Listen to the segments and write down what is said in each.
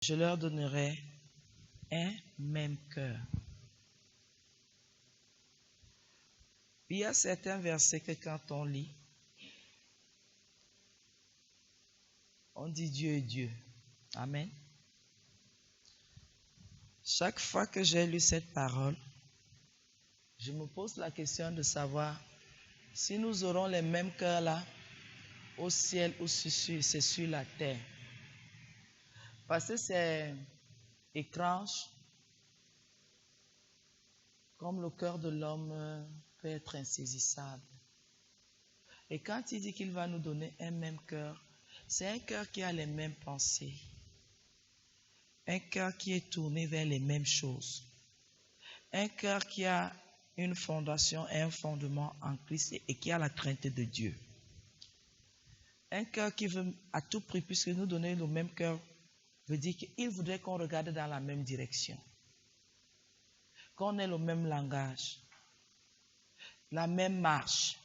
je leur donnerai un même cœur. Il y a certains versets que quand on lit, on dit Dieu est Dieu. Amen. Chaque fois que j'ai lu cette parole, je me pose la question de savoir si nous aurons les mêmes cœurs là, au ciel ou c'est sur la terre. Parce que c'est étrange, comme le cœur de l'homme peut être insaisissable. Et quand il dit qu'il va nous donner un même cœur, c'est un cœur qui a les mêmes pensées. Un cœur qui est tourné vers les mêmes choses. Un cœur qui a une fondation et un fondement en Christ et qui a la crainte de Dieu. Un cœur qui veut à tout prix, puisque nous donner le même cœur, veut dire qu'il voudrait qu'on regarde dans la même direction. Qu'on ait le même langage. La même marche.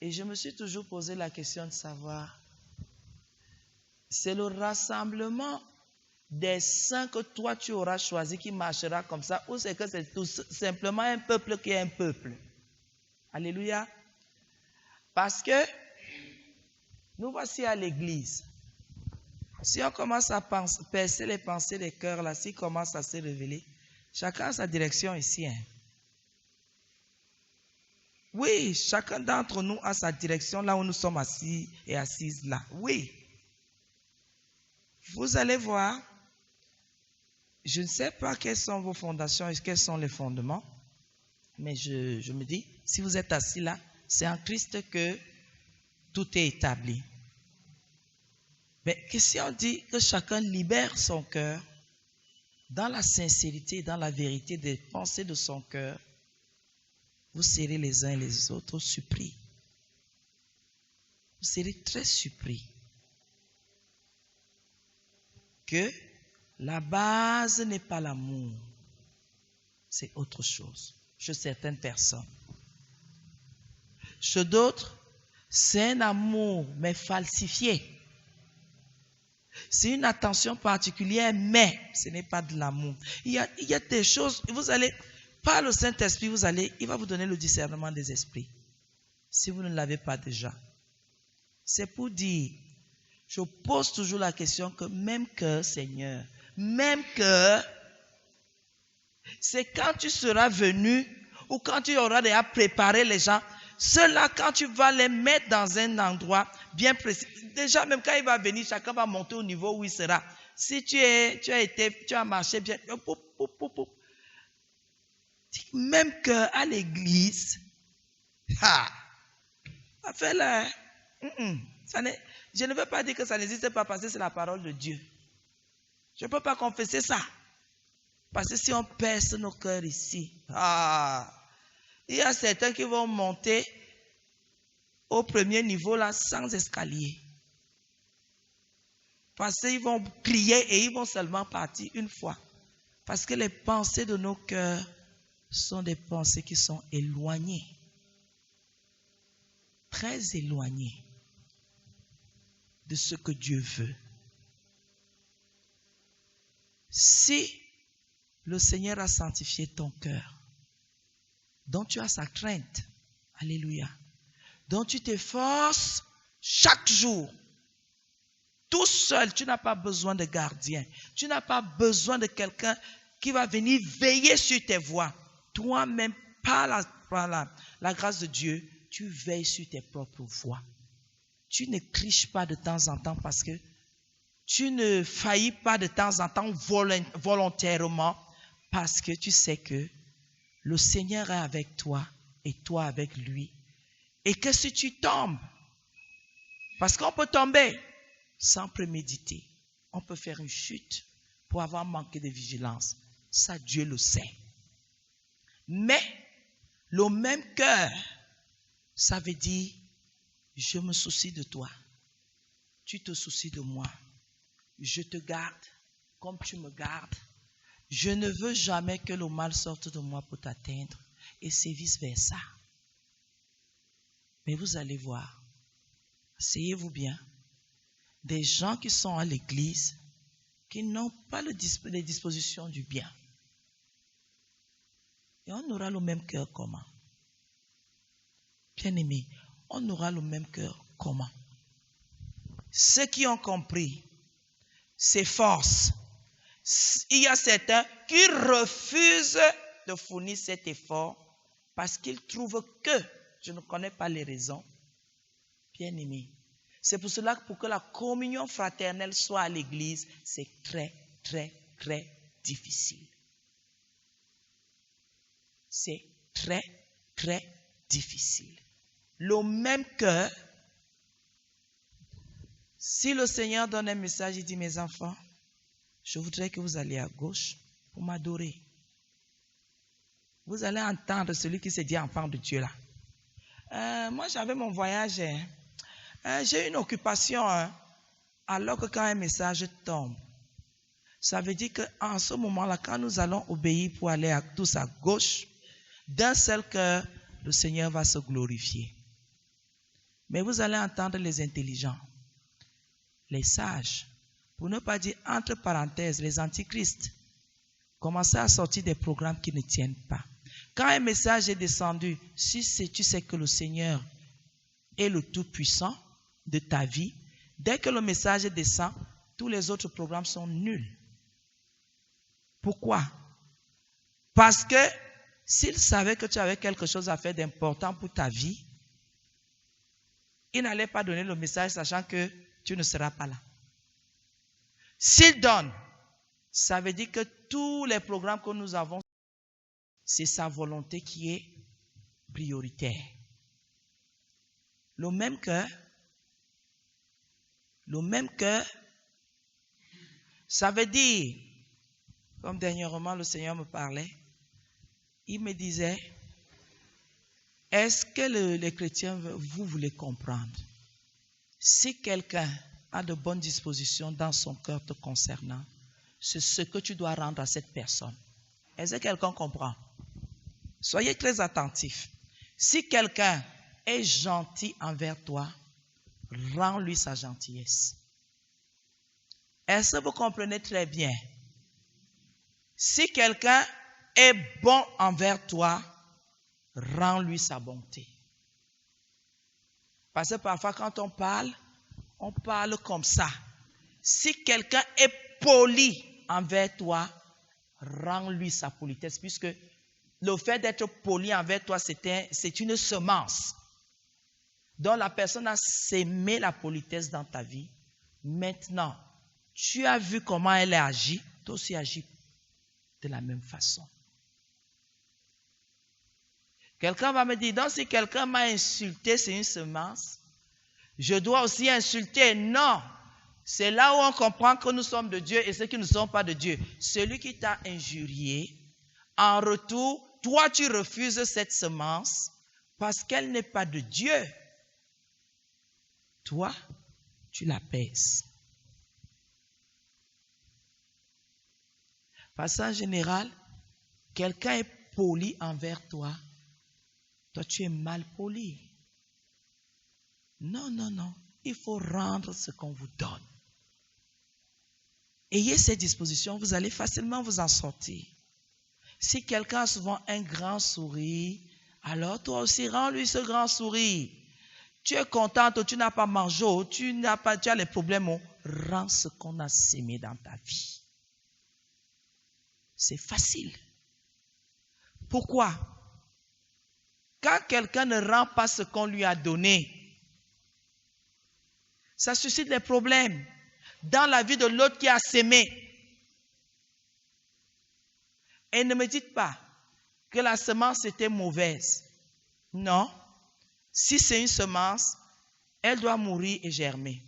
Et je me suis toujours posé la question de savoir, c'est le rassemblement des saints que toi tu auras choisi qui marchera comme ça, ou c'est que c'est tout simplement un peuple qui est un peuple. Alléluia. Parce que nous voici à l'église. Si on commence à percer les pensées des cœurs là, s'ils commencent à se révéler, chacun a sa direction ici. Hein. Oui, chacun d'entre nous a sa direction là où nous sommes assis et assises là. Oui. Vous allez voir, je ne sais pas quelles sont vos fondations et quels sont les fondements, mais je me dis, si vous êtes assis là, c'est en Christ que tout est établi. Mais si on dit que chacun libère son cœur dans la sincérité, dans la vérité des pensées de son cœur, vous serez les uns et les autres surpris. Vous serez très surpris que la base n'est pas l'amour, c'est autre chose. Chez certaines personnes. Chez d'autres, c'est un amour, mais falsifié. C'est une attention particulière, mais ce n'est pas de l'amour. Il y a des choses, vous allez, par le Saint-Esprit, il va vous donner le discernement des esprits. Si vous ne l'avez pas déjà. C'est pour dire, je pose toujours la question que même cœur, Seigneur, même cœur, c'est quand tu seras venu ou quand tu auras déjà préparé les gens, ceux-là, quand tu vas les mettre dans un endroit bien précis, déjà même quand il va venir, chacun va monter au niveau où il sera. Si tu as marché bien, même qu'à l'église, fais-le. Je ne veux pas dire que ça n'existe pas parce que c'est la parole de Dieu. Je ne peux pas confesser ça. Parce que si on perce nos cœurs ici, il y a certains qui vont monter au premier niveau là sans escalier. Parce qu'ils vont crier et ils vont seulement partir une fois. Parce que les pensées de nos cœurs sont des pensées qui sont éloignées. Très éloignées de ce que Dieu veut. Si le Seigneur a sanctifié ton cœur, dont tu as sa crainte, alléluia, dont tu t'efforces chaque jour, tout seul, tu n'as pas besoin de gardien, tu n'as pas besoin de quelqu'un qui va venir veiller sur tes voies. Toi-même, par la grâce de Dieu, tu veilles sur tes propres voies. Tu ne triches pas de temps en temps parce que tu ne faillis pas de temps en temps volontairement parce que tu sais que le Seigneur est avec toi et toi avec lui. Et que si tu tombes, parce qu'on peut tomber sans préméditer, on peut faire une chute pour avoir manqué de vigilance. Ça, Dieu le sait. Mais le même cœur, ça veut dire, je me soucie de toi. Tu te soucies de moi. Je te garde comme tu me gardes. Je ne veux jamais que le mal sorte de moi pour t'atteindre. Et c'est vice-versa. Mais vous allez voir. Asseyez-vous bien. des gens qui sont à l'église qui n'ont pas les dispositions du bien. Et on aura le même cœur comment? Bien-aimés, on aura le même cœur comment? Ceux qui ont compris s'efforcent. Il y a certains qui refusent de fournir cet effort parce qu'ils trouvent que, je ne connais pas les raisons, bien-aimés. C'est pour cela que pour que la communion fraternelle soit à l'église, c'est très, très, très difficile. C'est très, très difficile. Le même cœur, si le Seigneur donne un message, il dit, mes enfants, je voudrais que vous alliez à gauche pour m'adorer. Vous allez entendre celui qui se dit enfant de Dieu là. Moi, j'avais mon voyage. J'ai une occupation. Alors que quand un message tombe, ça veut dire qu'en ce moment-là, quand nous allons obéir pour aller tous à gauche, d'un seul cœur, le Seigneur va se glorifier. Mais vous allez entendre les intelligents, les sages, pour ne pas dire entre parenthèses, les antichrists, commencer à sortir des programmes qui ne tiennent pas. Quand un message est descendu, si tu sais que le Seigneur est le Tout-Puissant de ta vie, dès que le message descend, tous les autres programmes sont nuls. Pourquoi? Parce que s'il savait que tu avais quelque chose à faire d'important pour ta vie, il n'allait pas donner le message sachant que tu ne seras pas là. S'il donne, ça veut dire que tous les programmes que nous avons, c'est sa volonté qui est prioritaire. Le même cœur, ça veut dire, comme dernièrement le Seigneur me parlait, il me disait, est-ce que les chrétiens, vous voulez comprendre? Si quelqu'un a de bonnes dispositions dans son cœur te concernant, c'est ce que tu dois rendre à cette personne. Est-ce que quelqu'un comprend? Soyez très attentifs. Si quelqu'un est gentil envers toi, rends-lui sa gentillesse. Est-ce que vous comprenez très bien? Si quelqu'un est bon envers toi, rends-lui sa bonté. Parce que parfois quand on parle comme ça. Si quelqu'un est poli envers toi, rends-lui sa politesse, puisque le fait d'être poli envers toi, c'est une semence. Donc la personne a sémé la politesse dans ta vie. Maintenant, tu as vu comment elle a agi, toi aussi agis de la même façon. Quelqu'un va me dire, donc si quelqu'un m'a insulté, c'est une semence, je dois aussi insulter. Non, c'est là où on comprend que nous sommes de Dieu et ceux qui ne sont pas de Dieu. Celui qui t'a injurié, en retour, toi tu refuses cette semence parce qu'elle n'est pas de Dieu. Toi, tu la pèses. Parce qu'en général, quelqu'un est poli envers toi. Toi, tu es mal poli. Non, non, non. Il faut rendre ce qu'on vous donne. Ayez ces dispositions, vous allez facilement vous en sortir. Si quelqu'un a souvent un grand sourire, alors toi aussi, rends-lui ce grand sourire. Tu es contente, tu n'as pas mangé, tu as les problèmes, rends ce qu'on a sémé dans ta vie. C'est facile. Pourquoi? Quand quelqu'un ne rend pas ce qu'on lui a donné, ça suscite des problèmes dans la vie de l'autre qui a sémé. Et ne me dites pas que la semence était mauvaise. Non. Si c'est une semence, elle doit mourir et germer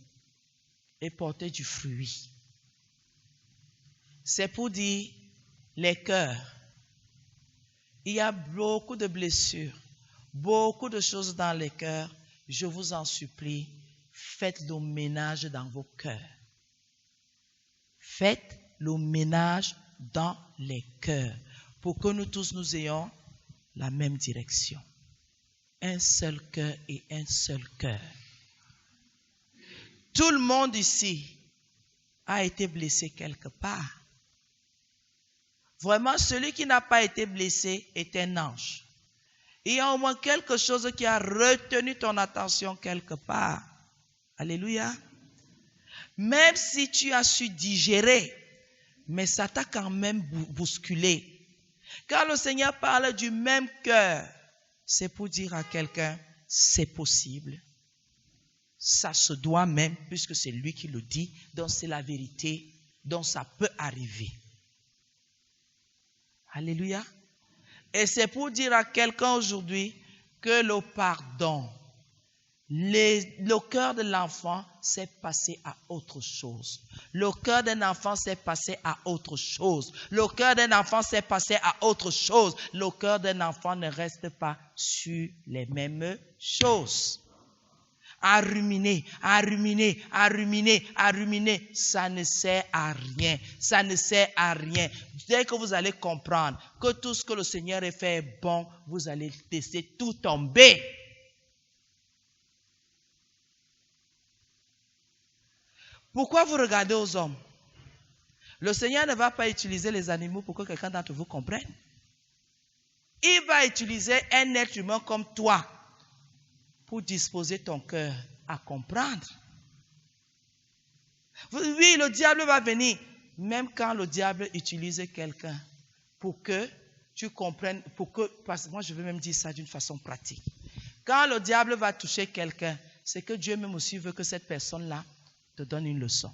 et porter du fruit. C'est pour dire les cœurs. Il y a beaucoup de blessures, beaucoup de choses dans les cœurs. Je vous en supplie, faites le ménage dans vos cœurs. Faites le ménage dans les cœurs pour que nous tous nous ayons la même direction. Un seul cœur et un seul cœur. Tout le monde ici a été blessé quelque part. Vraiment, celui qui n'a pas été blessé est un ange. Il y a au moins quelque chose qui a retenu ton attention quelque part. Alléluia. Même si tu as su digérer, mais ça t'a quand même bousculé. Quand le Seigneur parle du même cœur, c'est pour dire à quelqu'un, c'est possible. Ça se doit même, puisque c'est lui qui le dit, donc c'est la vérité, donc ça peut arriver. Alléluia. Et c'est pour dire à quelqu'un aujourd'hui que le pardon, le cœur de l'enfant s'est passé à autre chose. Le cœur d'un enfant s'est passé à autre chose. Le cœur d'un enfant s'est passé à autre chose. Le cœur d'un enfant ne reste pas sur les mêmes choses. À ruminer, à ruminer, à ruminer, à ruminer, ça ne sert à rien. Ça ne sert à rien. Dès que vous allez comprendre que tout ce que le Seigneur a fait est bon, vous allez laisser tout tomber. Pourquoi vous regardez aux hommes? Le Seigneur ne va pas utiliser les animaux pour que quelqu'un d'entre vous comprenne. Il va utiliser un être humain comme toi pour disposer ton cœur à comprendre. Oui, le diable va venir. Même quand le diable utilise quelqu'un pour que tu comprennes, parce que moi je veux même dire ça d'une façon pratique. Quand le diable va toucher quelqu'un, c'est que Dieu même aussi veut que cette personne-là te donne une leçon.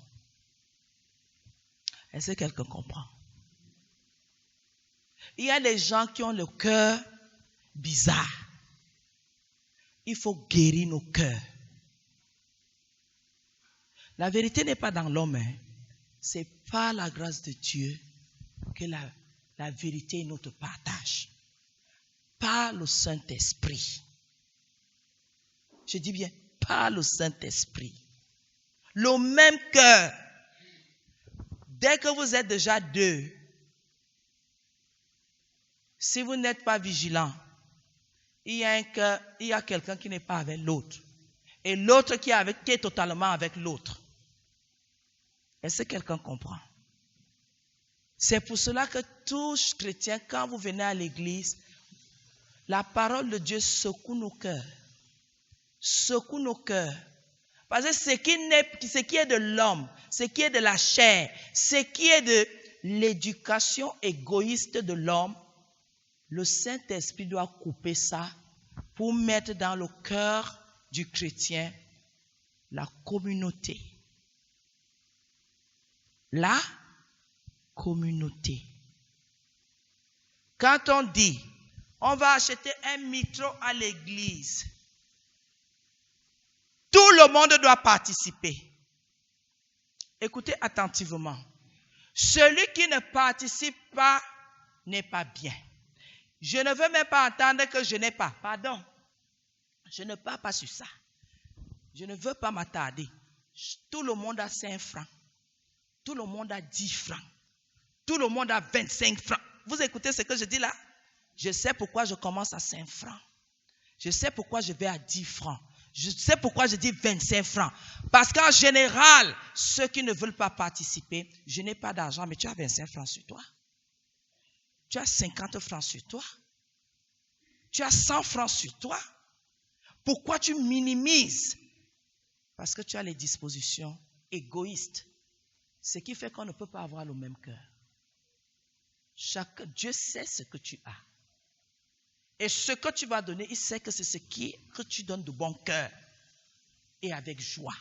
Est-ce que quelqu'un comprend? Il y a des gens qui ont le cœur bizarre. Il faut guérir nos cœurs. La vérité n'est pas dans l'homme. C'est par la grâce de Dieu que la vérité est notre partage. Par le Saint-Esprit. Je dis bien, par le Saint-Esprit. Le même cœur. Dès que vous êtes déjà deux, si vous n'êtes pas vigilant, il y a quelqu'un qui n'est pas avec l'autre. Et l'autre qui est totalement avec l'autre. Est-ce que quelqu'un comprend? C'est pour cela que tous chrétiens, quand vous venez à l'église, la parole de Dieu secoue nos cœurs. Secoue nos cœurs. Parce que ce qui est de l'homme, ce qui est de la chair, ce qui est de l'éducation égoïste de l'homme, le Saint-Esprit doit couper ça pour mettre dans le cœur du chrétien la communauté. La communauté. Quand on dit, on va acheter un micro à l'église, tout le monde doit participer. Écoutez attentivement. Celui qui ne participe pas n'est pas bien. Je ne veux même pas entendre que je n'ai pas. Pardon. Je ne parle pas sur ça. Je ne veux pas m'attarder. Tout le monde a 5 francs. Tout le monde a 10 francs. Tout le monde a 25 francs. Vous écoutez ce que je dis là? Je sais pourquoi je commence à 5 francs. Je sais pourquoi je vais à 10 francs. Je sais pourquoi je dis 25 francs. Parce qu'en général, ceux qui ne veulent pas participer, je n'ai pas d'argent, mais tu as 25 francs sur toi. Tu as 50 francs sur toi. Tu as 100 francs sur toi. Pourquoi tu minimises? Parce que tu as les dispositions égoïstes. Ce qui fait qu'on ne peut pas avoir le même cœur. Dieu sait ce que tu as. Et ce que tu vas donner, il sait que c'est ce que tu donnes de bon cœur. Et avec joie.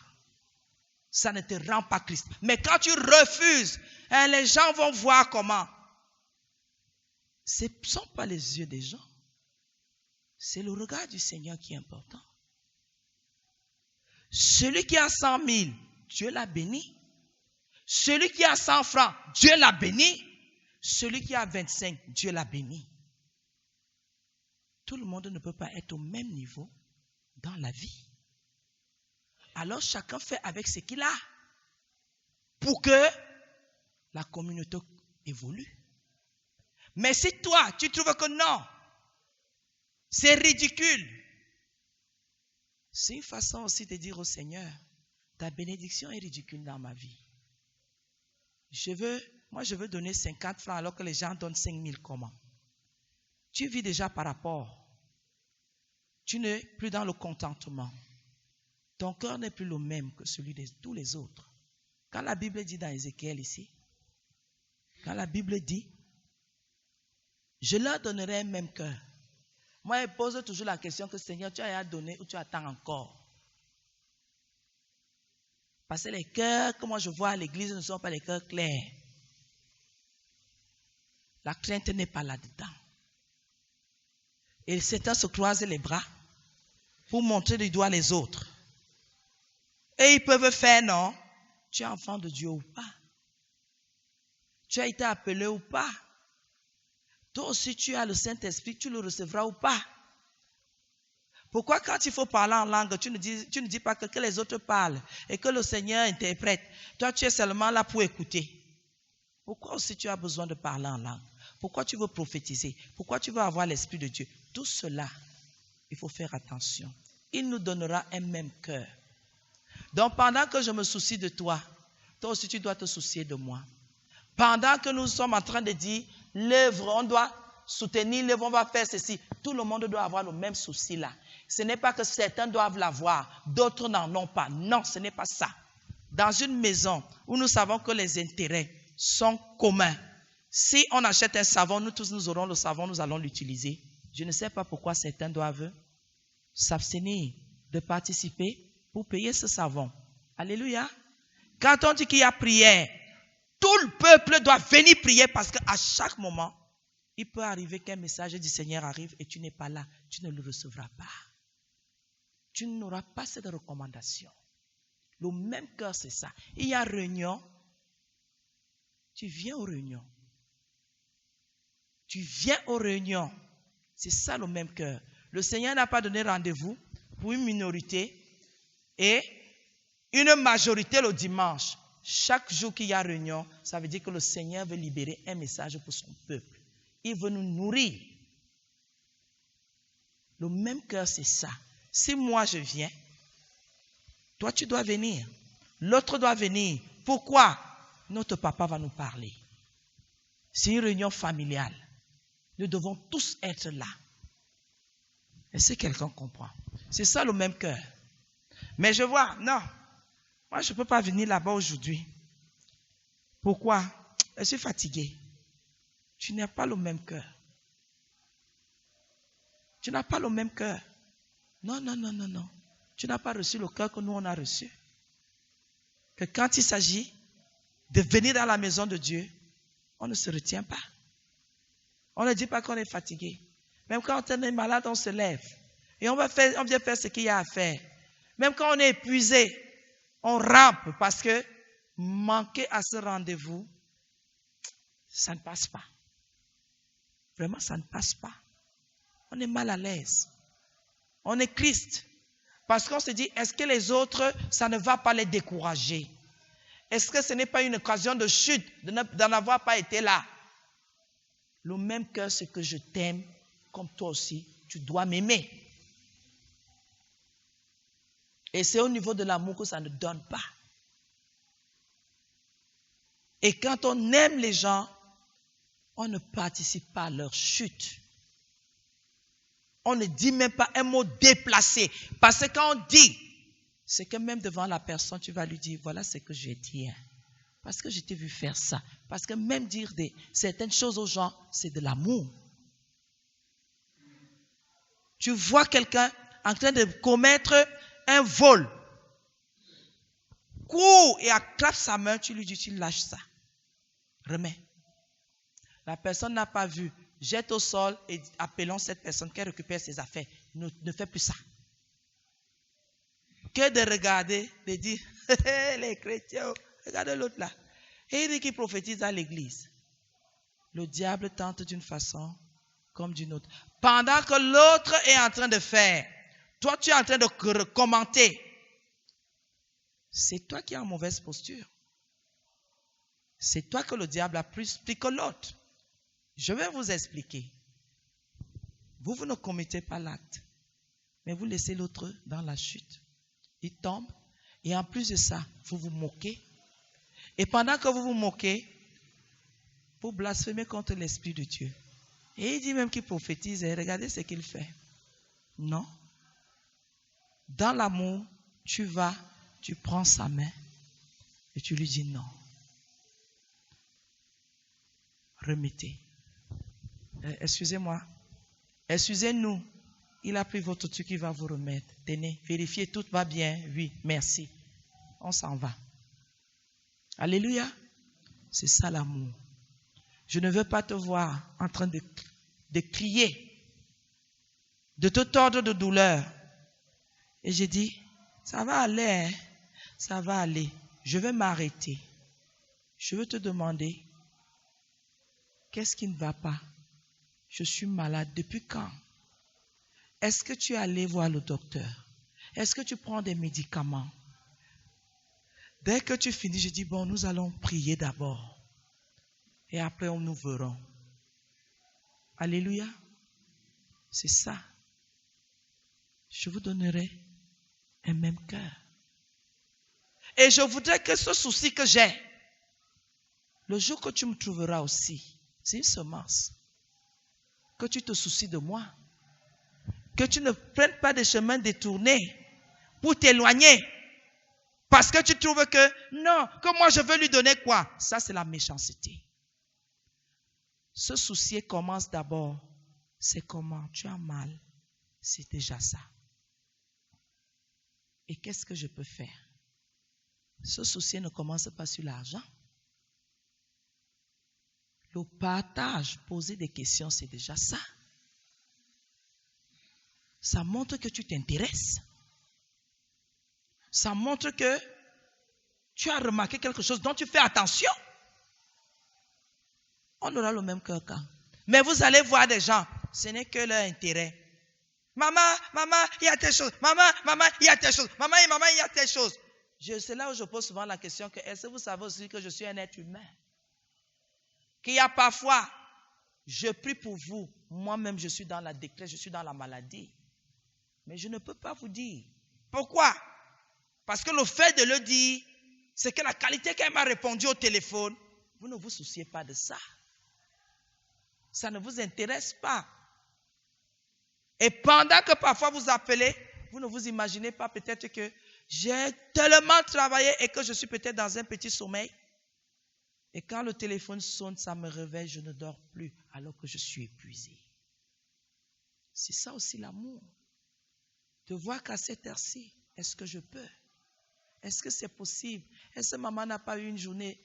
Ça ne te rend pas Christ. Mais quand tu refuses, les gens vont voir comment. Ce ne sont pas les yeux des gens. C'est le regard du Seigneur qui est important. Celui qui a 100 000, Dieu l'a béni. Celui qui a 100 francs, Dieu l'a béni. Celui qui a 25, Dieu l'a béni. Tout le monde ne peut pas être au même niveau dans la vie. Alors chacun fait avec ce qu'il a pour que la communauté évolue. Mais si toi, tu trouves que non, c'est ridicule, c'est une façon aussi de dire au Seigneur, ta bénédiction est ridicule dans ma vie. Je veux donner 50 francs alors que les gens donnent 5 000 comment? Tu vis déjà par rapport. Tu n'es plus dans le contentement. Ton cœur n'est plus le même que celui de tous les autres. Quand la Bible dit dans Ézéchiel ici, quand la Bible dit, je leur donnerai un même cœur. Moi, je pose toujours la question que Seigneur, tu as donné ou tu attends encore? Parce que les cœurs que moi je vois à l'église ne sont pas les cœurs clairs. La crainte n'est pas là-dedans. Et Satan se croise les bras pour montrer du doigt les autres. Et ils peuvent faire, non? Tu es enfant de Dieu ou pas? Tu as été appelé ou pas? Toi aussi, tu as le Saint-Esprit, tu le recevras ou pas? Pourquoi quand il faut parler en langue, tu ne dis pas que les autres parlent et que le Seigneur interprète? Toi, tu es seulement là pour écouter. Pourquoi aussi tu as besoin de parler en langue? Pourquoi tu veux prophétiser? Pourquoi tu veux avoir l'Esprit de Dieu? Tout cela, il faut faire attention. Il nous donnera un même cœur. Donc, pendant que je me soucie de toi, toi aussi tu dois te soucier de moi. Pendant que nous sommes en train de dire, l'œuvre, on doit soutenir l'œuvre, on va faire ceci. Tout le monde doit avoir le même souci là. Ce n'est pas que certains doivent l'avoir, d'autres n'en ont pas. Non, ce n'est pas ça. Dans une maison où nous savons que les intérêts sont communs, si on achète un savon, nous tous nous aurons le savon, nous allons l'utiliser. Je ne sais pas pourquoi certains doivent s'abstenir de participer pour payer ce savon. Alléluia. Quand on dit qu'il y a prière, tout le peuple doit venir prier parce qu'à chaque moment, il peut arriver qu'un message du Seigneur arrive et tu n'es pas là. Tu ne le recevras pas. Tu n'auras pas cette recommandation. Le même cœur, c'est ça. Il y a réunion. Tu viens aux réunions. Tu viens aux réunions. C'est ça le même cœur. Le Seigneur n'a pas donné rendez-vous pour une minorité et une majorité le dimanche. Chaque jour qu'il y a réunion, ça veut dire que le Seigneur veut libérer un message pour son peuple. Il veut nous nourrir. Le même cœur, c'est ça. Si moi je viens, toi tu dois venir. L'autre doit venir. Pourquoi? Notre papa va nous parler. C'est une réunion familiale. Nous devons tous être là. Est-ce que quelqu'un comprend? C'est ça le même cœur. Mais je vois, non. Moi, je ne peux pas venir là-bas aujourd'hui. Pourquoi? Je suis fatigué. Tu n'as pas le même cœur. Tu n'as pas le même cœur. Non. Tu n'as pas reçu le cœur que nous, on a reçu. Que quand il s'agit de venir dans la maison de Dieu, on ne se retient pas. On ne dit pas qu'on est fatigué. Même quand on est malade, on se lève. Et on vient faire ce qu'il y a à faire. Même quand on est épuisé, on rampe parce que manquer à ce rendez-vous, ça ne passe pas. Vraiment, ça ne passe pas. On est mal à l'aise. On est triste. Parce qu'on se dit, est-ce que les autres, ça ne va pas les décourager? Est-ce que ce n'est pas une occasion de chute, d'en n'avoir pas été là? Le même cœur, c'est que je t'aime, comme toi aussi, tu dois m'aimer. Et c'est au niveau de l'amour que ça ne donne pas. Et quand on aime les gens, on ne participe pas à leur chute. On ne dit même pas un mot déplacé. Parce que quand on dit, c'est que même devant la personne, tu vas lui dire, voilà ce que j'ai dit. Parce que je t'ai vu faire ça. Parce que même dire certaines choses aux gens, c'est de l'amour. Tu vois quelqu'un en train de commettre un vol. Cours et attrape sa main, tu lui dis, tu lâches ça. Remets. La personne n'a pas vu. Jette au sol et appelons cette personne qui récupère ses affaires. Ne fais plus ça. Que de regarder, de dire, les chrétiens, regardez l'autre là. Et il dit qu'il prophétise à l'église. Le diable tente d'une façon comme d'une autre. Pendant que l'autre est en train de faire, toi tu es en train de commenter. C'est toi qui es en mauvaise posture. C'est toi que le diable a plus pris que l'autre. Je vais vous expliquer. Vous ne commettez pas l'acte, mais vous laissez l'autre dans la chute. Il tombe. Et en plus de ça, vous vous moquez. Et pendant que vous vous moquez, vous blasphémez contre l'Esprit de Dieu. Et il dit même qu'il prophétise. Et regardez ce qu'il fait. Non. Dans l'amour, tu prends sa main et tu lui dis non. Remettez. Excusez-moi. Excusez-nous. Il a pris votre truc, il va vous remettre. Tenez, vérifiez, tout va bien. Oui, merci. On s'en va. Alléluia. C'est ça l'amour. Je ne veux pas te voir en train de crier, de te tordre de douleur. Et j'ai dit, ça va aller, hein? Ça va aller. Je vais m'arrêter. Je veux te demander, qu'est-ce qui ne va pas? Je suis malade. Depuis quand? Est-ce que tu es allé voir le docteur? Est-ce que tu prends des médicaments? Dès que tu finis, je dis, bon, nous allons prier d'abord. Et après, nous verrons. Alléluia. C'est ça. Je vous donnerai un même cœur. Et je voudrais que ce souci que j'ai, le jour que tu me trouveras aussi, c'est une semence. Que tu te soucies de moi. Que tu ne prennes pas de chemin détourné pour t'éloigner. Parce que tu trouves que, non, que moi je veux lui donner quoi? Ça, c'est la méchanceté. Ce souci commence d'abord. C'est comment? Tu as mal. C'est déjà ça. Et qu'est-ce que je peux faire? Ce souci ne commence pas sur l'argent. Le partage, poser des questions, c'est déjà ça. Ça montre que tu t'intéresses. Ça montre que tu as remarqué quelque chose dont tu fais attention. On aura le même cœur quand. Mais vous allez voir des gens, ce n'est que leur intérêt. Maman, il y a telle chose. Maman, il y a telle chose. Maman, il y a telle chose. C'est là où je pose souvent la question que est-ce que vous savez aussi que je suis un être humain? Qu'il y a parfois, je prie pour vous. Moi-même, je suis dans la détresse, je suis dans la maladie. Mais je ne peux pas vous dire. Pourquoi? Parce que le fait de le dire, c'est que la qualité qu'elle m'a répondu au téléphone, vous ne vous souciez pas de ça. Ça ne vous intéresse pas. Et pendant que parfois vous appelez, vous ne vous imaginez pas peut-être que j'ai tellement travaillé et que je suis peut-être dans un petit sommeil. Et quand le téléphone sonne, ça me réveille, je ne dors plus alors que je suis épuisé. C'est ça aussi l'amour. De voir qu'à cette heure-ci, est-ce que je peux? Est-ce que c'est possible? Est-ce que maman n'a pas eu une journée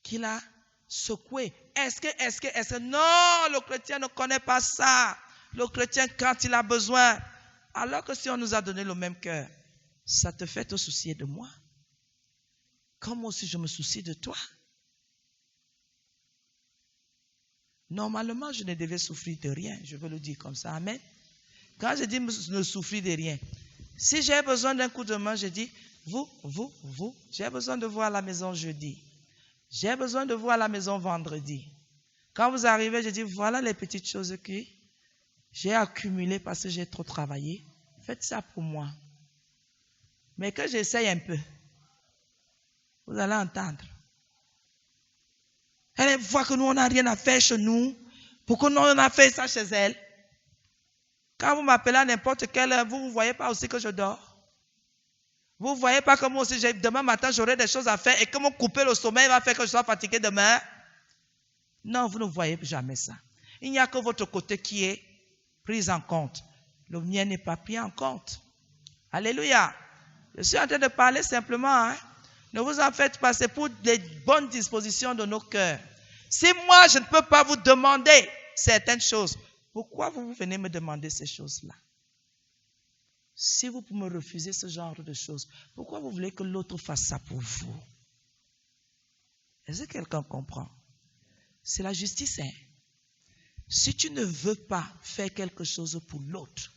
qui l'a secoué? Est-ce que... Non, le chrétien ne connaît pas ça. Le chrétien, quand il a besoin, alors que si on nous a donné le même cœur, ça te fait te soucier de moi. Comme moi aussi je me soucie de toi. Normalement, je ne devais souffrir de rien. Je veux le dire comme ça. Amen. Quand je dis ne souffrir de rien, si j'ai besoin d'un coup de main, je dis, vous, j'ai besoin de vous à la maison jeudi. J'ai besoin de vous à la maison vendredi. Quand vous arrivez, je dis, voilà les petites choses que j'ai accumulées parce que j'ai trop travaillé. Faites ça pour moi. Mais que j'essaye un peu, vous allez entendre. Elle voit que nous, on n'a rien à faire chez nous. Pourquoi nous, on a fait ça chez elle? Quand vous m'appelez à n'importe quelle heure, vous ne voyez pas aussi que je dors? Vous ne voyez pas que moi aussi, demain matin, j'aurai des choses à faire et que mon couper le sommeil va faire que je sois fatigué demain? Non, vous ne voyez jamais ça. Il n'y a que votre côté qui est pris en compte. Le mien n'est pas pris en compte. Alléluia. Je suis en train de parler simplement. Hein? Ne vous en faites pas, c'est pour les bonnes dispositions de nos cœurs. Si moi, je ne peux pas vous demander certaines choses, pourquoi vous venez me demander ces choses-là? Si vous me refusez ce genre de choses, pourquoi vous voulez que l'autre fasse ça pour vous? Est-ce que quelqu'un comprend? C'est la justice. Hein? Si tu ne veux pas faire quelque chose pour l'autre,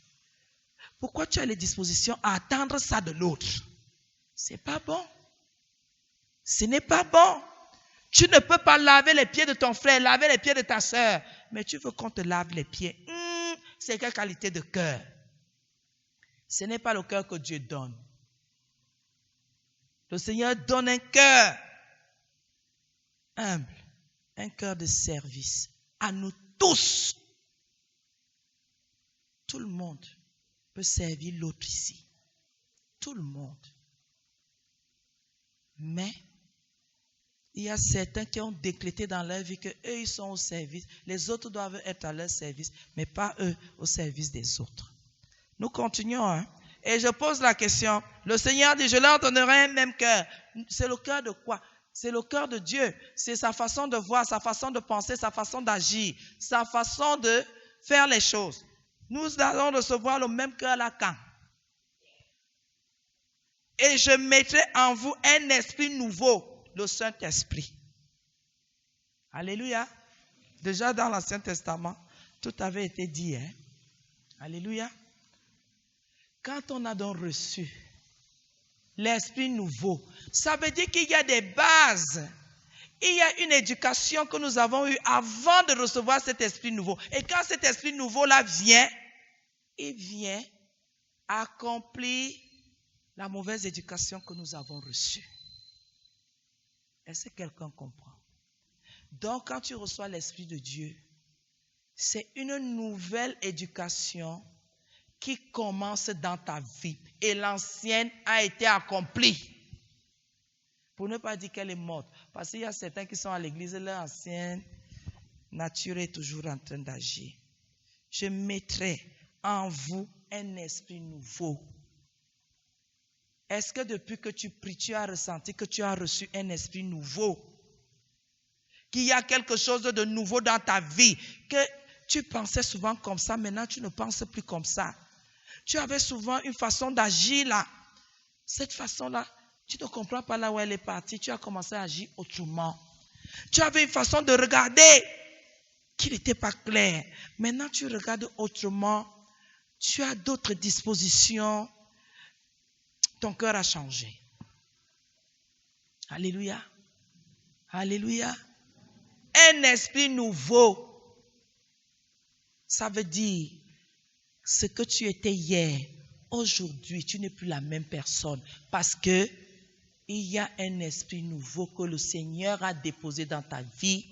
pourquoi tu as les dispositions à attendre ça de l'autre? C'est pas bon. Ce n'est pas bon. Tu ne peux pas laver les pieds de ton frère, laver les pieds de ta soeur, mais tu veux qu'on te lave les pieds. C'est quelle qualité de cœur? Ce n'est pas le cœur que Dieu donne. Le Seigneur donne un cœur humble, un cœur de service à nous tous. Tout le monde peut servir l'autre ici. Tout le monde. Mais il y a certains qui ont décrété dans leur vie qu'eux, ils sont au service. Les autres doivent être à leur service, mais pas eux au service des autres. Nous continuons. Hein? Et je pose la question. Le Seigneur dit, je leur donnerai un même cœur. C'est le cœur de quoi? C'est le cœur de Dieu. C'est sa façon de voir, sa façon de penser, sa façon d'agir, sa façon de faire les choses. Nous allons recevoir le même cœur là quand? Et je mettrai en vous un esprit nouveau, le Saint-Esprit. Alléluia. Déjà dans l'Ancien Testament, tout avait été dit. Hein? Alléluia. Quand on a donc reçu l'esprit nouveau, ça veut dire qu'il y a des bases. Il y a une éducation que nous avons eue avant de recevoir cet esprit nouveau. Et quand cet esprit nouveau-là vient, il vient accomplir la mauvaise éducation que nous avons reçue. Est-ce que quelqu'un comprend? Donc, quand tu reçois l'Esprit de Dieu, c'est une nouvelle éducation qui commence dans ta vie. Et l'ancienne a été accomplie. Pour ne pas dire qu'elle est morte. Parce qu'il y a certains qui sont à l'église, leur ancienne nature est toujours en train d'agir. Je mettrai en vous un esprit nouveau. Est-ce que depuis que tu pries, tu as ressenti que tu as reçu un esprit nouveau? Qu'il y a quelque chose de nouveau dans ta vie? Que tu pensais souvent comme ça, maintenant tu ne penses plus comme ça. Tu avais souvent une façon d'agir là. Cette façon-là, tu ne comprends pas là où elle est partie. Tu as commencé à agir autrement. Tu avais une façon de regarder qui n'était pas claire. Maintenant, tu regardes autrement. Tu as d'autres dispositions. Ton cœur a changé. Alléluia. Alléluia. Un esprit nouveau. Ça veut dire ce que tu étais hier. Aujourd'hui, tu n'es plus la même personne. Parce que il y a un esprit nouveau que le Seigneur a déposé dans ta vie.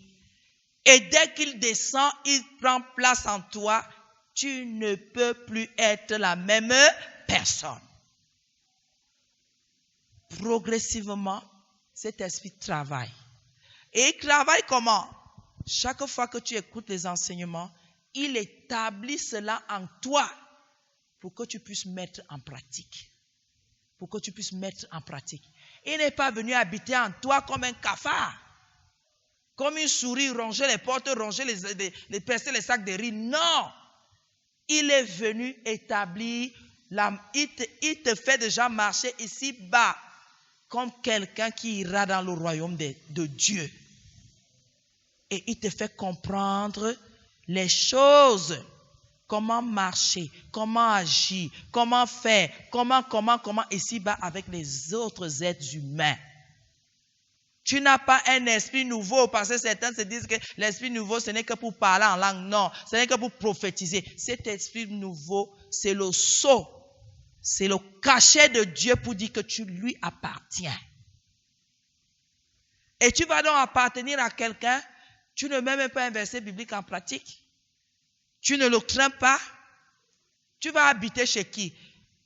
Et dès qu'il descend, il prend place en toi. Tu ne peux plus être la même personne. Progressivement, cet esprit travaille. Et il travaille comment? Chaque fois que tu écoutes les enseignements, il établit cela en toi pour que tu puisses mettre en pratique. Pour que tu puisses mettre en pratique. Il n'est pas venu habiter en toi comme un cafard, comme une souris, ronger les portes, ronger les percer les sacs de riz. Non! Il est venu établir, il te fait déjà marcher ici-bas comme quelqu'un qui ira dans le royaume de Dieu. Et il te fait comprendre les choses, comment marcher, comment agir, comment faire, comment ici-bas avec les autres êtres humains. Tu n'as pas un esprit nouveau parce que certains se disent que l'esprit nouveau ce n'est que pour parler en langue. Non, ce n'est que pour prophétiser. Cet esprit nouveau, c'est le sceau, c'est le cachet de Dieu pour dire que tu lui appartiens. Et tu vas donc appartenir à quelqu'un, tu ne mets même pas un verset biblique en pratique. Tu ne le crains pas. Tu vas habiter chez qui?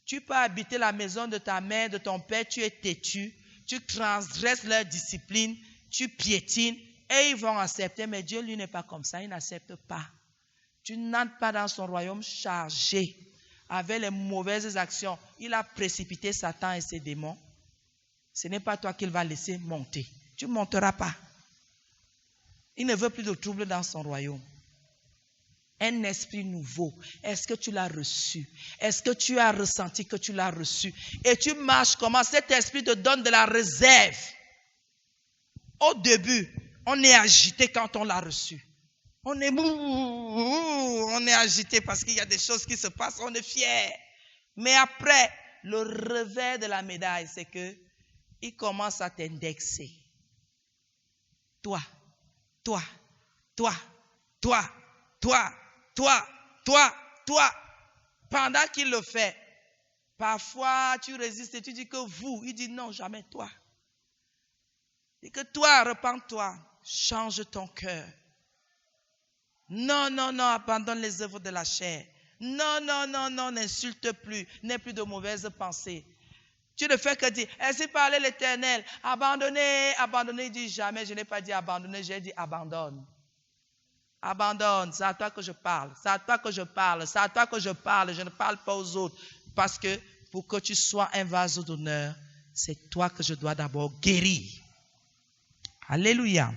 Tu peux habiter la maison de ta mère, de ton père, tu es têtu. Tu transgresses leur discipline, tu piétines et ils vont accepter. Mais Dieu, lui, n'est pas comme ça. Il n'accepte pas. Tu n'entres pas dans son royaume chargé avec les mauvaises actions. Il a précipité Satan et ses démons. Ce n'est pas toi qu'il va laisser monter. Tu ne monteras pas. Il ne veut plus de trouble dans son royaume. Un esprit nouveau. Est-ce que tu l'as reçu? Est-ce que tu as ressenti que tu l'as reçu? Et tu marches comment? Cet esprit te donne de la réserve. Au début, on est agité quand on l'a reçu. On est agité parce qu'il y a des choses qui se passent, on est fier. Mais après, le revers de la médaille, c'est que il commence à t'indexer. Toi. Pendant qu'il le fait, Parfois, tu résistes et tu dis que vous. Il dit non, jamais toi. Et que toi, repens-toi. Change ton cœur. Non, non, non, abandonne les œuvres de la chair. Non, non, non, non, n'insulte plus. N'aie plus de mauvaises pensées. Tu ne fais que dire, ainsi parlait l'Éternel. Abandonnez, abandonnez. Il dit jamais, je n'ai pas dit abandonner, j'ai dit abandonne. Abandonne, c'est à toi que je parle. C'est à toi que je parle. C'est à toi que je parle. Je ne parle pas aux autres. Parce que pour que tu sois un vase d'honneur, c'est toi que je dois d'abord guérir. Alléluia.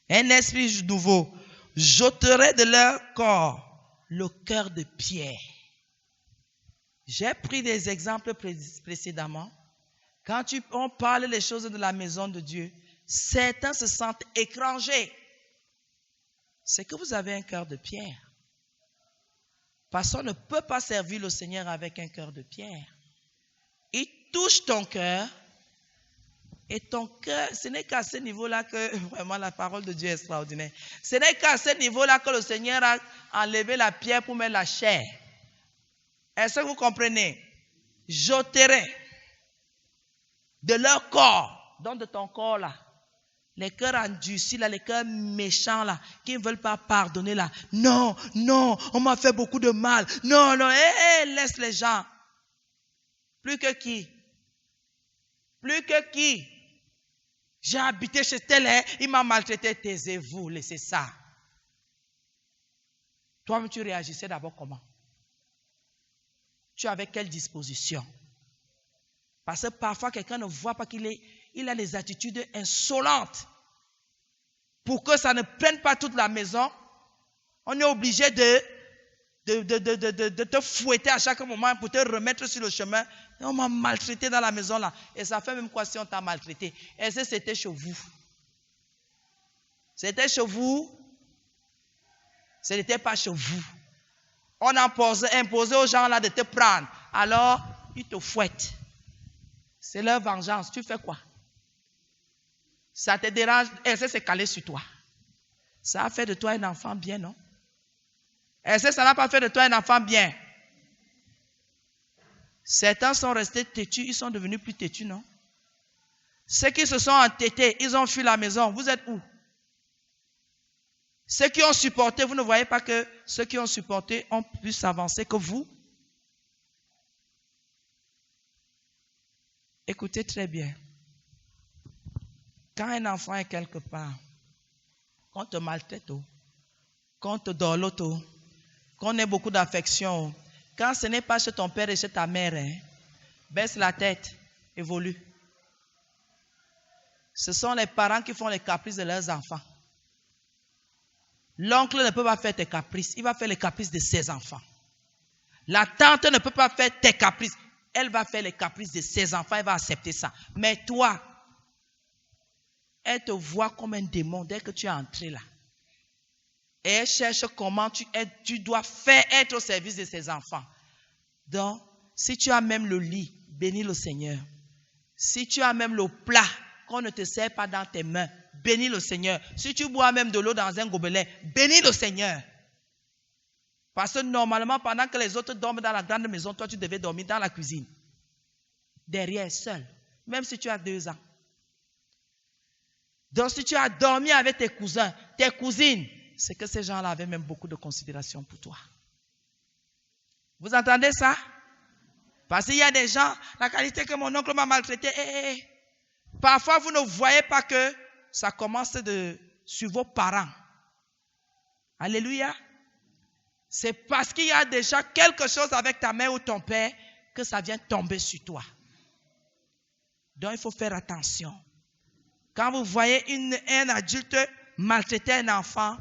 Un esprit nouveau. J'ôterai de leur corps le cœur de pierre. J'ai pris des exemples précédemment. Quand on parle des choses de la maison de Dieu, certains se sentent étrangers. C'est que vous avez un cœur de pierre. Parce qu'on ne peut pas servir le Seigneur avec un cœur de pierre. Il touche ton cœur. Et ton cœur, ce n'est qu'à ce niveau-là que vraiment la parole de Dieu est extraordinaire. Ce n'est qu'à ce niveau-là que le Seigneur a enlevé la pierre pour mettre la chair. Est-ce que vous comprenez? J'ôterai de leur corps, donc de ton corps là, les cœurs endurcis là, les cœurs méchants là, qui ne veulent pas pardonner là. Non, non, on m'a fait beaucoup de mal. Non, non, laisse les gens. Plus que qui? Plus que qui? J'ai habité chez tel, il m'a maltraité, taisez-vous, laissez ça. Toi-même, tu réagissais d'abord comment? Tu avais quelle disposition? Parce que parfois, quelqu'un ne voit pas qu'il a des attitudes insolentes. Pour que ça ne prenne pas toute la maison, on est obligé de te fouetter à chaque moment pour te remettre sur le chemin. Et on m'a maltraité dans la maison là. Et ça fait même quoi si on t'a maltraité? Est-ce que c'était chez vous? C'était chez vous? Ce n'était pas chez vous. On a imposé aux gens là de te prendre. Alors, ils te fouettent. C'est leur vengeance. Tu fais quoi? Ça te dérange? Est-ce que c'est calé sur toi? Ça a fait de toi un enfant bien, non? Est-ce que ça n'a pas fait de toi un enfant bien? Certains sont restés têtus, ils sont devenus plus têtus, non? Ceux qui se sont entêtés, ils ont fui la maison. Vous êtes où? Ceux qui ont supporté, vous ne voyez pas que ceux qui ont supporté ont plus avancé que vous? Écoutez très bien. Quand un enfant est quelque part, qu'on te maltraite, qu'on te dole, qu'on ait beaucoup d'affection, quand ce n'est pas chez ton père et chez ta mère, baisse la tête, évolue. Ce sont les parents qui font les caprices de leurs enfants. L'oncle ne peut pas faire tes caprices, il va faire les caprices de ses enfants. La tante ne peut pas faire tes caprices, elle va faire les caprices de ses enfants, elle va accepter ça. Mais toi, elle te voit comme un démon dès que tu es entré là. Et elle cherche comment tu dois faire être au service de ses enfants. Donc, si tu as même le lit, bénis le Seigneur. Si tu as même le plat qu'on ne te sert pas dans tes mains, bénis le Seigneur. Si tu bois même de l'eau dans un gobelet, bénis le Seigneur. Parce que normalement, pendant que les autres dorment dans la grande maison, toi tu devais dormir dans la cuisine. Derrière, seul. Même si tu as 2 ans. Donc si tu as dormi avec tes cousins, tes cousines, c'est que ces gens-là avaient même beaucoup de considération pour toi. Vous entendez ça? Parce qu'il y a des gens, la qualité que mon oncle m'a maltraité, parfois vous ne voyez pas que ça commence sur vos parents. Alléluia. C'est parce qu'il y a déjà quelque chose avec ta mère ou ton père que ça vient tomber sur toi. Donc il faut faire attention. Quand vous voyez un adulte maltraiter un enfant,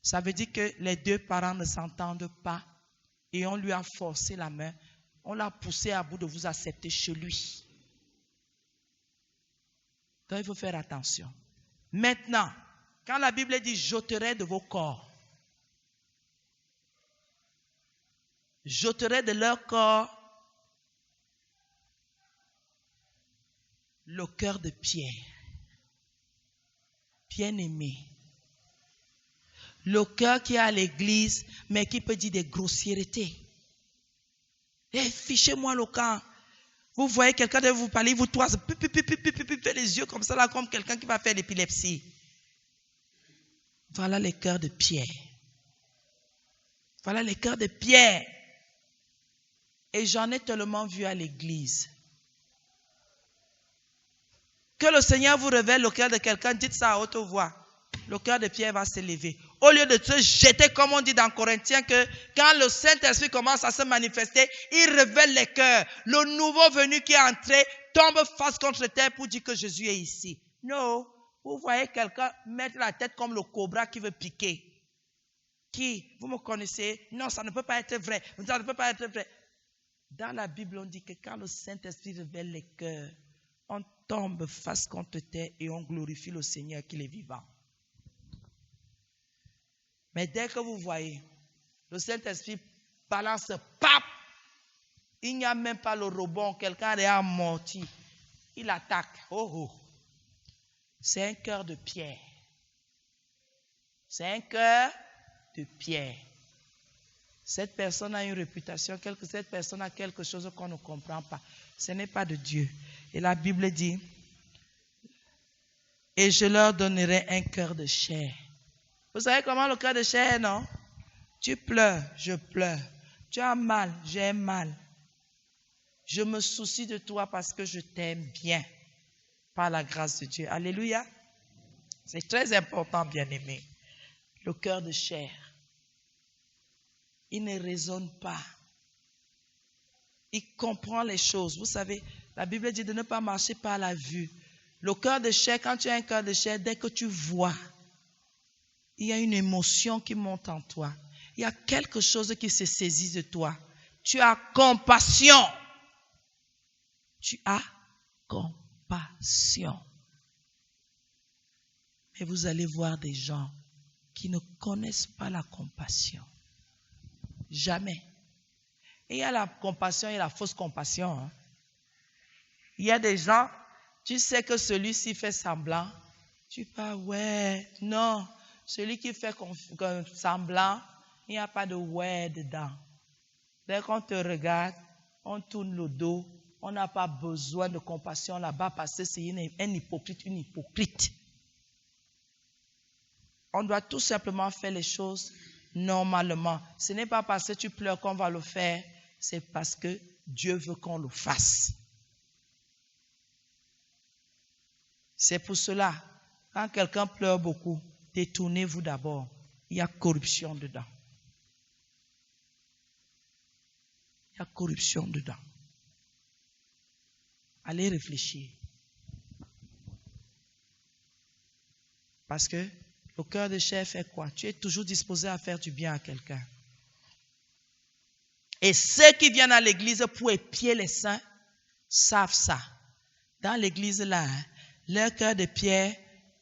ça veut dire que les 2 parents ne s'entendent pas et on lui a forcé la main, on l'a poussé à bout de vous accepter chez lui. Donc il faut faire attention. Maintenant, quand la Bible dit « j'ôterai de vos corps », j'ôterai de leur corps le cœur de pierre. Bien-aimé. Le cœur qui est à l'église, mais qui peut dire des grossièretés. Et fichez-moi le camp. Vous voyez quelqu'un de vous parler, il vous toise, fait les yeux comme ça, là, comme quelqu'un qui va faire l'épilepsie. Voilà les cœurs de Pierre. Voilà les cœurs de Pierre. Et j'en ai tellement vu à l'église. Que le Seigneur vous révèle le cœur de quelqu'un, dites ça à haute voix. Le cœur de Pierre va s'élever. Au lieu de se jeter, comme on dit dans Corinthiens, que quand le Saint-Esprit commence à se manifester, il révèle les cœurs. Le nouveau venu qui est entré tombe face contre terre pour dire que Jésus est ici. Non, vous voyez quelqu'un mettre la tête comme le cobra qui veut piquer. Qui? Vous me connaissez? Non, ça ne peut pas être vrai. Ça ne peut pas être vrai. Dans la Bible, on dit que quand le Saint-Esprit révèle les cœurs, on tombe face contre terre et on glorifie le Seigneur qui est vivant. Mais dès que vous voyez, le Saint-Esprit balance, pap, il n'y a même pas le rebond, quelqu'un est amorti, il attaque. Oh, oh. C'est un cœur de pierre. C'est un cœur de pierre. Cette personne a une réputation, cette personne a quelque chose qu'on ne comprend pas. Ce n'est pas de Dieu. Et la Bible dit, et je leur donnerai un cœur de chair. Vous savez comment le cœur de chair est, non? Tu pleures, je pleure. Tu as mal, j'ai mal. Je me soucie de toi parce que je t'aime bien. Par la grâce de Dieu. Alléluia. C'est très important, bien-aimé. Le cœur de chair. Il ne raisonne pas. Il comprend les choses. Vous savez, la Bible dit de ne pas marcher par la vue. Le cœur de chair, quand tu as un cœur de chair, dès que tu vois, il y a une émotion qui monte en toi. Il y a quelque chose qui se saisit de toi. Tu as compassion. Tu as compassion. Mais vous allez voir des gens qui ne connaissent pas la compassion. Jamais. Et il y a la compassion et la fausse compassion. Hein. Il y a des gens, tu sais que celui-ci fait semblant. Tu parles, ouais, non. Celui qui fait semblant, il n'y a pas de ouais dedans. Dès qu'on te regarde, on tourne le dos, on n'a pas besoin de compassion là-bas parce que c'est un hypocrite, une hypocrite. On doit tout simplement faire les choses normalement. Ce n'est pas parce que tu pleures qu'on va le faire, c'est parce que Dieu veut qu'on le fasse. C'est pour cela, quand quelqu'un pleure beaucoup, détournez-vous d'abord. Il y a corruption dedans. Il y a corruption dedans. Allez réfléchir. Parce que le cœur de chair fait quoi? Tu es toujours disposé à faire du bien à quelqu'un. Et ceux qui viennent à l'église pour épier les saints savent ça. Dans l'église là, leurs cœurs de pierre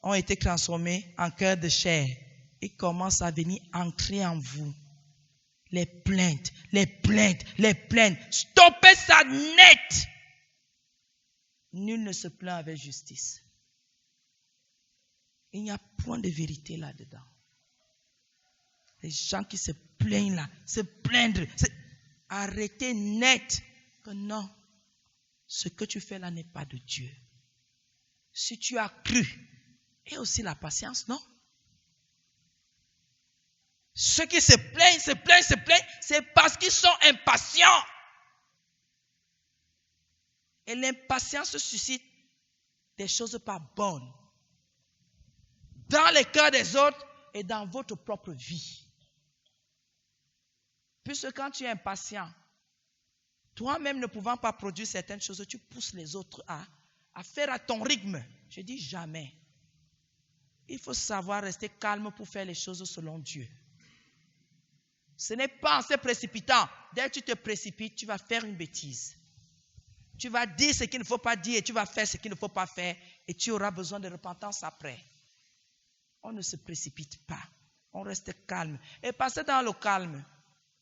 ont été transformés en cœur de chair. Ils commencent à venir entrer en vous. Les plaintes, les plaintes, les plaintes. Stoppez ça net. Nul ne se plaint avec justice. Il n'y a point de vérité là-dedans. Les gens qui se plaignent là, se plaindre, arrêtez net que non, ce que tu fais là n'est pas de Dieu. Si tu as cru, et aussi la patience, non? Ceux qui se plaignent, c'est parce qu'ils sont impatients. Et l'impatience suscite des choses pas bonnes. Dans les cœurs des autres et dans votre propre vie. Puisque quand tu es impatient, toi-même ne pouvant pas produire certaines choses, tu pousses les autres à faire à ton rythme. Je dis jamais. Il faut savoir rester calme pour faire les choses selon Dieu. Ce n'est pas en se précipitant. Dès que tu te précipites, tu vas faire une bêtise. Tu vas dire ce qu'il ne faut pas dire et tu vas faire ce qu'il ne faut pas faire et tu auras besoin de repentance après. On ne se précipite pas. On reste calme. Et passer dans le calme,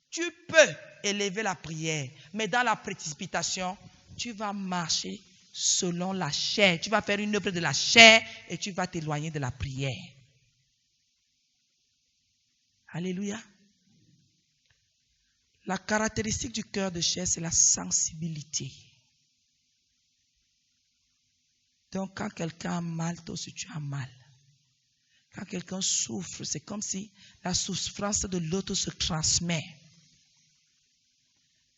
tu peux élever la prière. Mais dans la précipitation, tu vas marcher selon la chair. Tu vas faire une œuvre de la chair et tu vas t'éloigner de la prière. Alléluia. La caractéristique du cœur de chair, c'est la sensibilité. Donc, quand quelqu'un a mal, toi aussi tu as mal. Quand quelqu'un souffre, c'est comme si la souffrance de l'autre se transmet.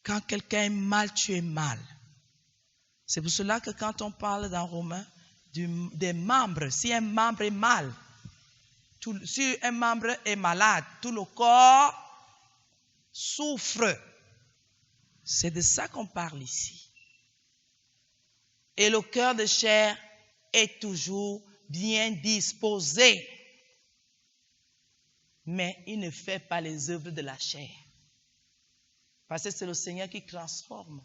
Quand quelqu'un est mal, tu es mal. C'est pour cela que quand on parle dans Romains des membres, si un membre est mal, si un membre est malade, tout le corps souffre. C'est de ça qu'on parle ici. Et le cœur de chair est toujours bien disposé. Mais il ne fait pas les œuvres de la chair. Parce que c'est le Seigneur qui transforme.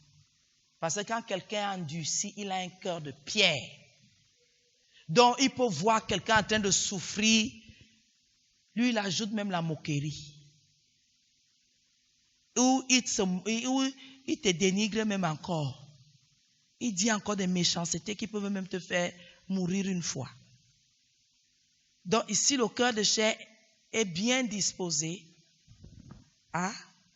Parce que quand quelqu'un est endurci, il a un cœur de pierre. Donc il peut voir quelqu'un en train de souffrir. Lui, il ajoute même la moquerie. Ou il te dénigre même encore. Il dit encore des méchancetés qui peuvent même te faire mourir une fois. Donc ici, le cœur de chair est bien disposé à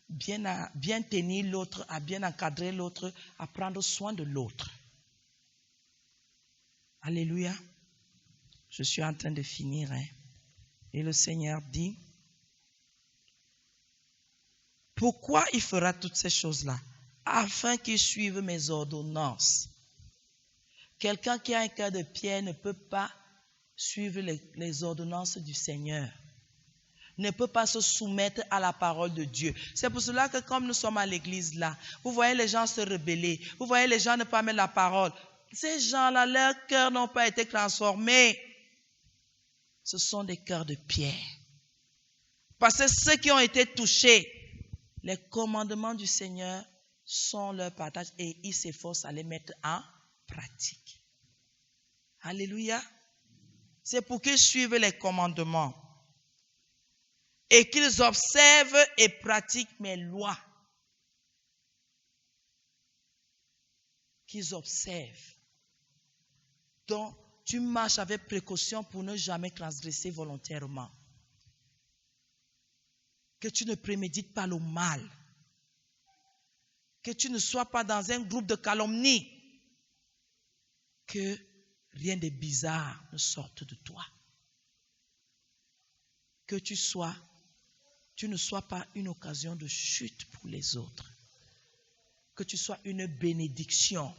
bien tenir l'autre, à bien encadrer l'autre, à prendre soin de l'autre. Alléluia. Je suis en train de finir. Et le Seigneur dit, pourquoi il fera toutes ces choses-là? Afin qu'il suive mes ordonnances. Quelqu'un qui a un cœur de pierre ne peut pas suivre les ordonnances du Seigneur. Ne peut pas se soumettre à la parole de Dieu. C'est pour cela que comme nous sommes à l'église là, vous voyez les gens se rebeller, vous voyez les gens ne pas mettre la parole. Ces gens-là, leurs cœurs n'ont pas été transformés. Ce sont des cœurs de pierre. Parce que ceux qui ont été touchés, les commandements du Seigneur sont leur partage et ils s'efforcent à les mettre en pratique. Alléluia. C'est pour qu'ils suivent les commandements et qu'ils observent et pratiquent mes lois. Qu'ils observent. Donc, tu marches avec précaution pour ne jamais transgresser volontairement. Que tu ne prémédites pas le mal. Que tu ne sois pas dans un groupe de calomnie. Que rien de bizarre ne sorte de toi. Que tu ne sois pas une occasion de chute pour les autres. Que tu sois une bénédiction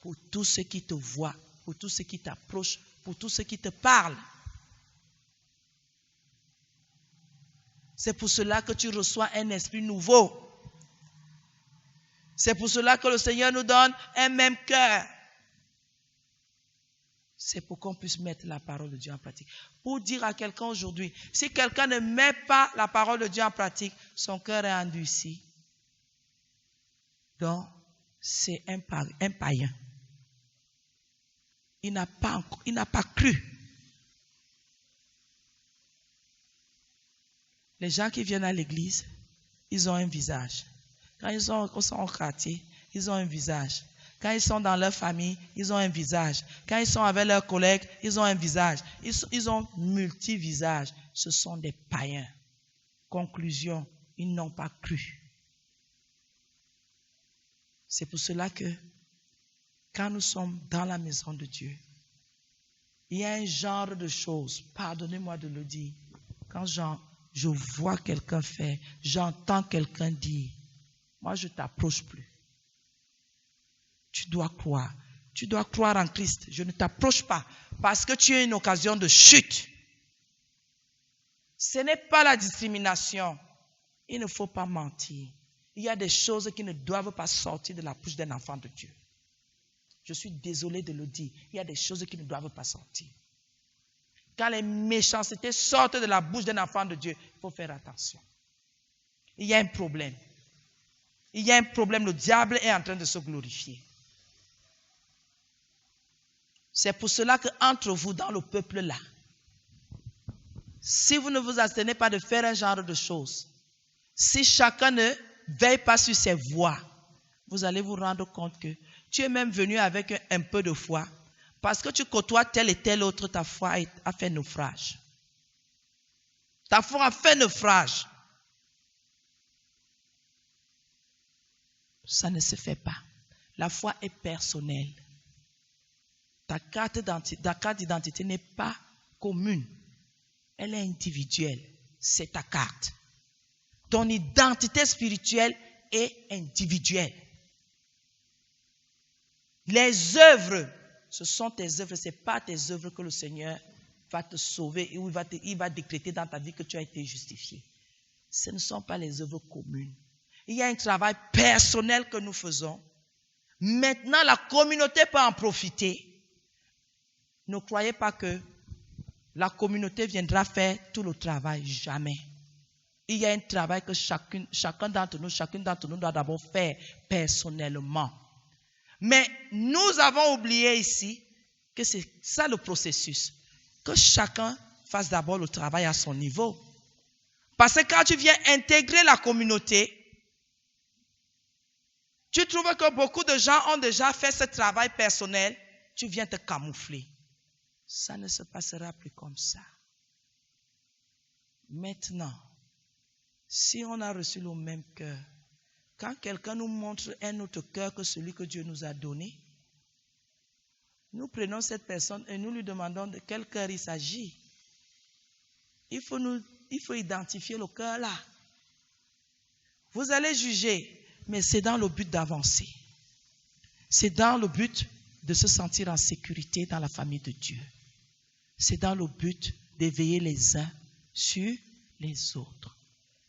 pour tous ceux qui te voient, pour tous ceux qui t'approchent, pour tous ceux qui te parlent. C'est pour cela que tu reçois un esprit nouveau. C'est pour cela que le Seigneur nous donne un même cœur. C'est pour qu'on puisse mettre la parole de Dieu en pratique. Pour dire à quelqu'un aujourd'hui, si quelqu'un ne met pas la parole de Dieu en pratique, son cœur est endurci. Donc, c'est un païen. Il n'a pas cru. Les gens qui viennent à l'église, ils ont un visage. Quand ils sont au quartier, ils ont un visage. Quand ils sont dans leur famille, ils ont un visage. Quand ils sont avec leurs collègues, ils ont un visage. Ils ont multi-visages. Ce sont des païens. Conclusion, ils n'ont pas cru. C'est pour cela que quand nous sommes dans la maison de Dieu, il y a un genre de choses, pardonnez-moi de le dire, quand je vois quelqu'un faire, j'entends quelqu'un dire, moi je ne t'approche plus. Tu dois croire en Christ. Je ne t'approche pas parce que tu as une occasion de chute. Ce n'est pas la discrimination. Il ne faut pas mentir. Il y a des choses qui ne doivent pas sortir de la bouche d'un enfant de Dieu. Je suis désolé de le dire. Il y a des choses qui ne doivent pas sortir. Quand les méchancetés sortent de la bouche d'un enfant de Dieu, il faut faire attention. Il y a un problème. Il y a un problème. Le diable est en train de se glorifier. C'est pour cela qu'entre vous, dans le peuple là, si vous ne vous abstenez pas de faire un genre de choses, si chacun ne veille pas sur ses voies, vous allez vous rendre compte que tu es même venu avec un peu de foi, parce que tu côtoies tel et tel autre, ta foi a fait naufrage. Ta foi a fait naufrage. ça ne se fait pas. La foi est personnelle. Ta carte d'identité n'est pas commune. Elle est individuelle. C'est ta carte. Ton identité spirituelle est individuelle. Les œuvres, ce sont tes œuvres. Ce n'est pas tes œuvres que le Seigneur va te sauver ou il va décréter dans ta vie que tu as été justifié. Ce ne sont pas les œuvres communes. Il y a un travail personnel que nous faisons. Maintenant, la communauté peut en profiter. Ne croyez pas que la communauté viendra faire tout le travail. Jamais. Il y a un travail que chacun d'entre nous doit d'abord faire personnellement. Mais nous avons oublié ici que c'est ça le processus. Que chacun fasse d'abord le travail à son niveau. Parce que quand tu viens intégrer la communauté, tu trouves que beaucoup de gens ont déjà fait ce travail personnel, tu viens te camoufler. Ça ne se passera plus comme ça. Maintenant, si on a reçu le même cœur, quand quelqu'un nous montre un autre cœur que celui que Dieu nous a donné, nous prenons cette personne et nous lui demandons de quel cœur il s'agit. Il faut identifier le cœur là. Vous allez juger, mais c'est dans le but d'avancer. C'est dans le but de se sentir en sécurité dans la famille de Dieu. C'est dans le but d'éveiller les uns sur les autres.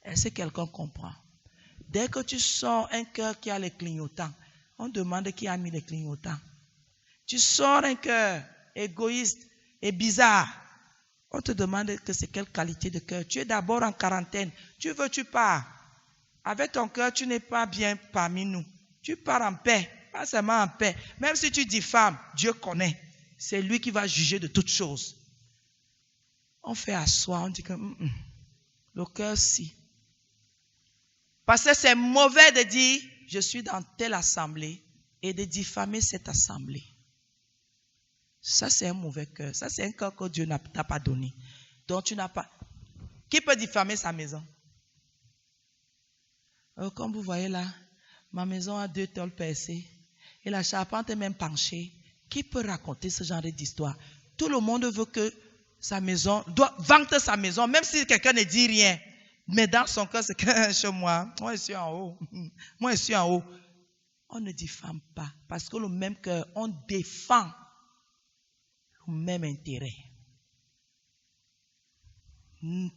Est-ce que quelqu'un comprend? Dès que tu sors un cœur qui a les clignotants, on demande qui a mis les clignotants. Tu sors un cœur égoïste et bizarre, on te demande que c'est quelle qualité de cœur. Tu es d'abord en quarantaine. Tu pars. Avec ton cœur, tu n'es pas bien parmi nous. Tu pars en paix, pas seulement en paix. Même si tu diffames, Dieu connaît. C'est lui qui va juger de toutes choses. On fait asseoir, on dit que le cœur si. Parce que c'est mauvais de dire, je suis dans telle assemblée et de diffamer cette assemblée. Ça, c'est un mauvais cœur. Ça, c'est un cœur que Dieu n'a pas donné. Donc, tu n'as pas. Qui peut diffamer sa maison? Comme vous voyez là, ma maison a 2 tôles percées et la charpente est même penchée. Qui peut raconter ce genre d'histoire? Tout le monde veut que sa maison, doit vanter sa maison, même si quelqu'un ne dit rien. Mais dans son cœur, c'est que chez moi, je suis en haut. Moi, je suis en haut. On ne diffame pas. Parce que le même cœur, on défend le même intérêt.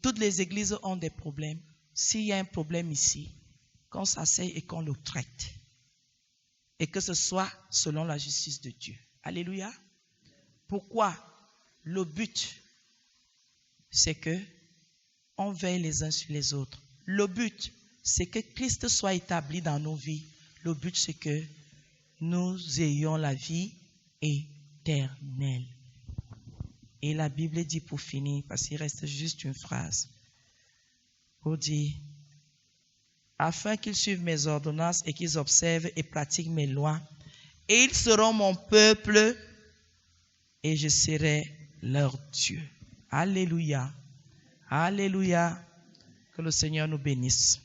Toutes les églises ont des problèmes. S'il y a un problème ici, qu'on s'asseye et qu'on le traite. Et que ce soit selon la justice de Dieu. Alléluia. Pourquoi? Le but, c'est que on veille les uns sur les autres. Le but, c'est que Christ soit établi dans nos vies. Le but, c'est que nous ayons la vie éternelle. Et la Bible dit pour finir, parce qu'il reste juste une phrase, pour dire, afin qu'ils suivent mes ordonnances et qu'ils observent et pratiquent mes lois, et ils seront mon peuple et je serai leur Dieu. Alléluia. Alléluia. Que le Seigneur nous bénisse.